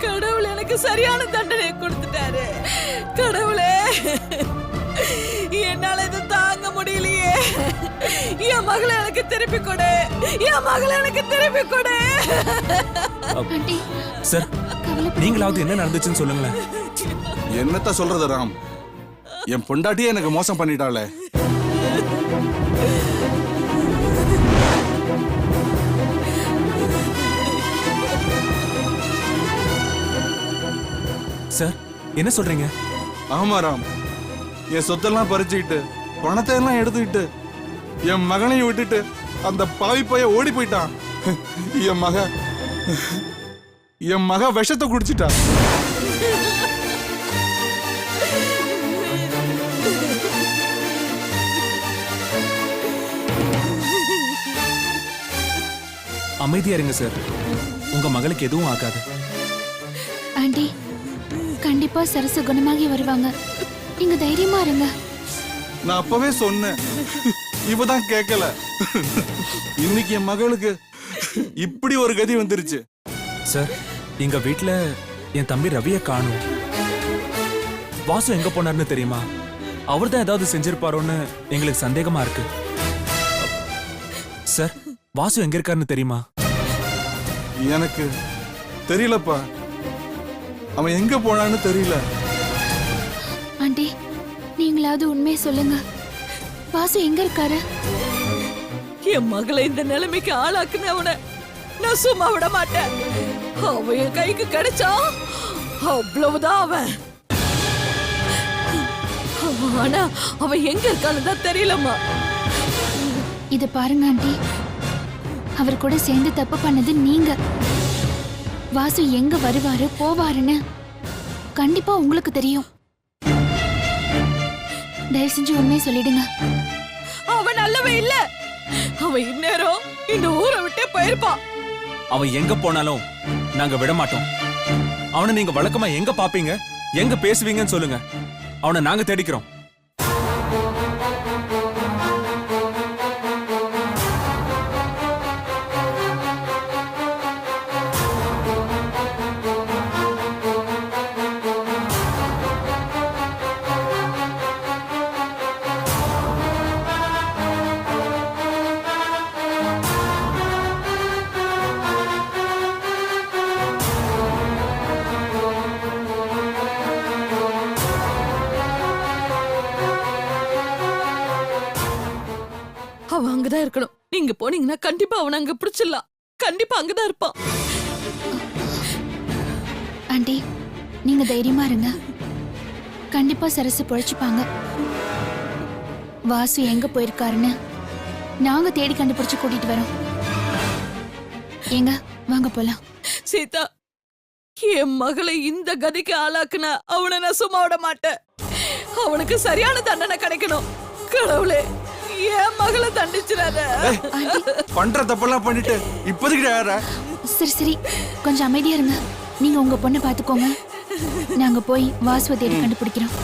கடவுள் எனக்கு சரியான தண்டனை கொடுத்துட்டாரு. கடவுளே, என்னால இது தாங்க முடியலையே. என் மகளை எனக்கு திருப்பி கொடு, என் மகளை எனக்கு திருப்பி கொடு. சார், நீங்களாவது என்ன நடந்துச்சுன்னு சொல்லுங்களேன். என்னத்த சொல்றது ராம், என் பொண்டாட்டியே எனக்கு மோசம் பண்ணிட்டாளே. சார், என்ன சொல்றீங்க? ஆமா ராம், என் சொத்தெல்லாம் பறிச்சுக்கிட்டு பணத்தை எல்லாம் எடுத்துக்கிட்டு என் மகனையும் விட்டுட்டு அந்த பாவி பைய ஓடி போயிட்டான். என் மக விஷத்தை குடிச்சிட்டா. அமைதியா இருங்க சார், உங்க மகளுக்கு எதுவும் ஆகாது. ஆண்டி, கண்டிப்பா சரசு குணமாகி வருவாங்க, நீங்க தைரியமா இருங்க. நான் அப்பவே சொன்னேன், இவதான் கேட்கல. இன்னைக்கு என் மகளுக்கு இப்படி ஒரு கதி வந்துருச்சு. சார், எங்க வீட்ல என் தம்பி ரவிய காணும். வாசு எங்க போனார்னு தெரியுமா? அவர்தான் ஏதாவது செஞ்சிருப்பாரோன்னு எங்களுக்கு சந்தேகமா இருக்கு. சார், வாசு எங்க இருக்காருன்னு தெரியுமா? எனக்கு தெரியலப்பா, அவன் எங்க போனான்னு தெரியல. ஆண்டி, நீங்களாவது உண்மையை சொல்லுங்க, வாசு எங்க இருக்காரு? என் மகளை இந்த நிலைமைக்கு ஆளாக்குனவன நான் சும்மா விட மாட்டேன். அவன் என் கைக்கு கிடைச்சா அவ்வளவுதான் அவன். ஆனா அவன் எங்க இருக்கான்னு தான் தெரியலம்மா. இத பாருங்க ஆண்டி, அவர் கூட சேர்ந்து தப்பு பண்ணது நீங்க. வாசு எங்க வருவாரு போவாருன்னு கண்டிப்பா உங்களுக்கு தெரியும். தயவு செஞ்சு உண்மையை சொல்லிடுங்க. அவன் நல்லவே இல்ல. அவன் இந்நேரம் இந்த ஊரை விட்டே போயிருப்பான். அவன் எங்க போனாலும் நாங்க விட மாட்டோம். அவனை நீங்க வழக்கமா எங்க பாப்பீங்க, எங்க பேசுவீங்கன்னு சொல்லுங்க, அவனை நாங்க தேடிக்கிறோம். அவன் அங்கதான் இருக்கணும். நீங்க போனீங்கன்னா கண்டிப்பா அவன் அங்க பிடிச்சிடலாம். கண்டிப்பா அங்கதான் இருப்பான். ஆண்டி, நீங்க தைரியமா இருங்க, கண்டிப்பா சரசு பொழைச்சுப்பாங்க. வாசு எங்க போயிருக்காருன்னு நாங்க தேடி கண்டுபிடிச்சு கூட்டிட்டு வரோம். ஏங்க, வாங்க போலாம். சீதா, என் மகளை இந்த கதிக்கு ஆளாக்குனா அவனை நான் சும்மா விட மாட்டேன். அவனுக்கு சரியான தண்டனை கிடைக்கணும். கடவுளே, என் மகளை தண்டிச்சிடாத. பண்ற தப்பெல்லாம் பண்ணிட்டு இப்போதைக்கு சரி சரி, கொஞ்சம் அமைதியா இருங்க. நீங்க உங்க பொண்ணை பாத்துக்கோங்க, நாங்க போய் வாசுவை தேடி கண்டுபிடிக்கிறோம்.